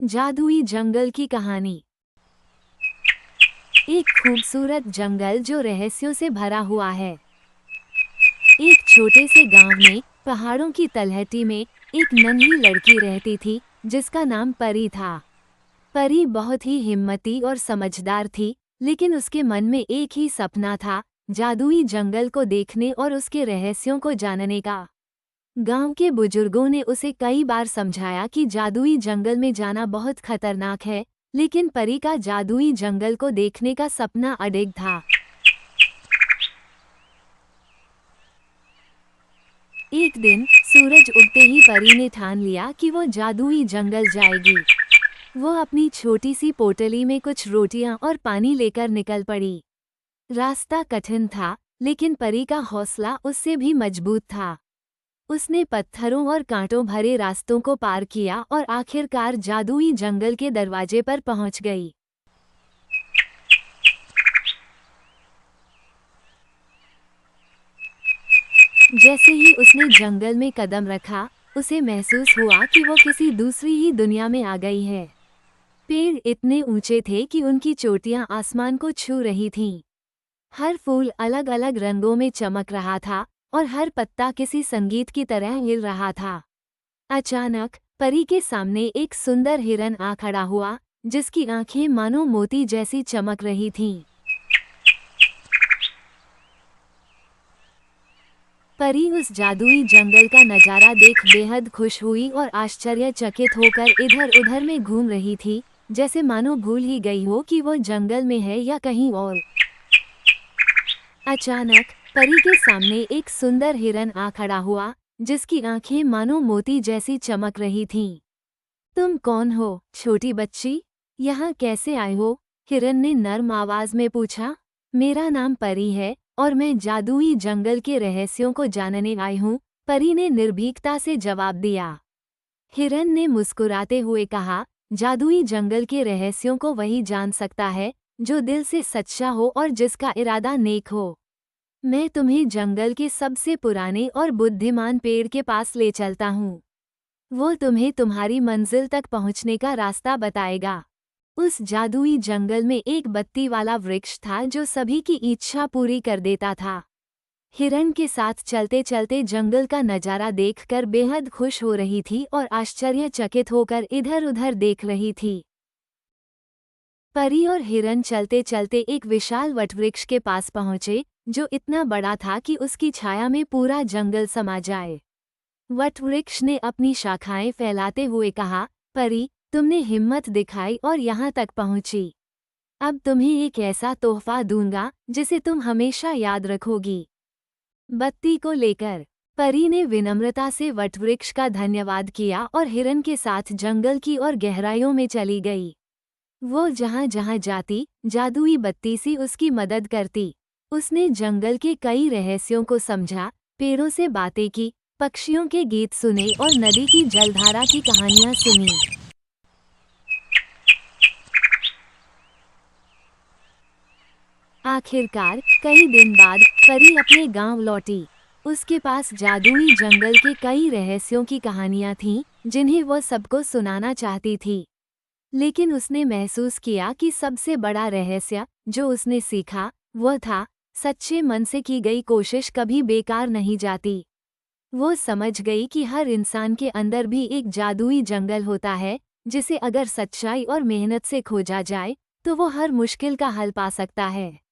जादुई जंगल की कहानी। एक खूबसूरत जंगल जो रहस्यों से भरा हुआ है। एक छोटे से गांव में पहाड़ों की तलहटी में एक नन्ही लड़की रहती थी जिसका नाम परी था। परी बहुत ही हिम्मती और समझदार थी, लेकिन उसके मन में एक ही सपना था, जादुई जंगल को देखने और उसके रहस्यों को जानने का। गांव के बुजुर्गों ने उसे कई बार समझाया कि जादुई जंगल में जाना बहुत खतरनाक है, लेकिन परी का जादुई जंगल को देखने का सपना अडिग था। एक दिन सूरज उगते ही परी ने ठान लिया कि वो जादुई जंगल जाएगी। वो अपनी छोटी सी पोटली में कुछ रोटियां और पानी लेकर निकल पड़ी। रास्ता कठिन था, लेकिन परी का हौसला उससे भी मजबूत था। उसने पत्थरों और कांटों भरे रास्तों को पार किया और आखिरकार जादुई जंगल के दरवाजे पर पहुंच गई। जैसे ही उसने जंगल में कदम रखा, उसे महसूस हुआ कि वो किसी दूसरी ही दुनिया में आ गई है। पेड़ इतने ऊंचे थे कि उनकी चोटियां आसमान को छू रही थीं। हर फूल अलग अलग रंगों में चमक रहा था और हर पत्ता किसी संगीत की तरह हिल रहा था। अचानक परी के सामने एक सुंदर हिरन आ खड़ा हुआ, जिसकी आंखें मानो मोती जैसी चमक रही थीं। परी उस जादुई जंगल का नजारा देख बेहद खुश हुई और आश्चर्यचकित होकर इधर-उधर में घूम रही थी, जैसे मानो भूल ही गई हो कि वो जंगल में है या कहीं और। अचानक परी के सामने एक सुंदर हिरन आ खड़ा हुआ, जिसकी आंखें मानो मोती जैसी चमक रही थीं। तुम कौन हो, छोटी बच्ची? यहाँ कैसे आए हो? हिरन ने नर्म आवाज में पूछा। मेरा नाम परी है और मैं जादुई जंगल के रहस्यों को जानने आई हूँ, परी ने निर्भीकता से जवाब दिया। हिरन ने मुस्कुराते हुए कहा, जादुई जंगल के रहस्यों को वही जान सकता है जो दिल से सच्चा हो और जिसका इरादा नेक हो। मैं तुम्हें जंगल के सबसे पुराने और बुद्धिमान पेड़ के पास ले चलता हूँ। वो तुम्हें तुम्हारी मंजिल तक पहुँचने का रास्ता बताएगा। उस जादुई जंगल में एक बत्ती वाला वृक्ष था जो सभी की इच्छा पूरी कर देता था। हिरन के साथ चलते चलते जंगल का नजारा देखकर बेहद खुश हो रही थी और आश्चर्यचकित होकर इधर-उधर देख रही थी। परी और हिरन चलते चलते एक विशाल वटवृक्ष के पास पहुंचे, जो इतना बड़ा था कि उसकी छाया में पूरा जंगल समा जाए। वटवृक्ष ने अपनी शाखाएं फैलाते हुए कहा, परी, तुमने हिम्मत दिखाई और यहाँ तक पहुंची। अब तुम्हें एक ऐसा तोहफा दूंगा जिसे तुम हमेशा याद रखोगी। बत्ती को लेकर परी ने विनम्रता से वटवृक्ष का धन्यवाद किया और हिरन के साथ जंगल की और गहराइयों में चली गई। वो जहाँ जहाँ जाती, जादुई बत्ती सी उसकी मदद करती। उसने जंगल के कई रहस्यों को समझा, पेड़ों से बातें की, पक्षियों के गीत सुने और नदी की जलधारा की कहानियां सुनी। आखिरकार कई दिन बाद परी अपने गांव लौटी। उसके पास जादुई जंगल के कई रहस्यों की कहानियां थीं, जिन्हें वो सबको सुनाना चाहती थी। लेकिन उसने महसूस किया कि सबसे बड़ा रहस्य जो उसने सीखा, वह था, सच्चे मन से की गई कोशिश कभी बेकार नहीं जाती। वो समझ गई कि हर इंसान के अंदर भी एक जादुई जंगल होता है, जिसे अगर सच्चाई और मेहनत से खोजा जाए, तो वो हर मुश्किल का हल पा सकता है।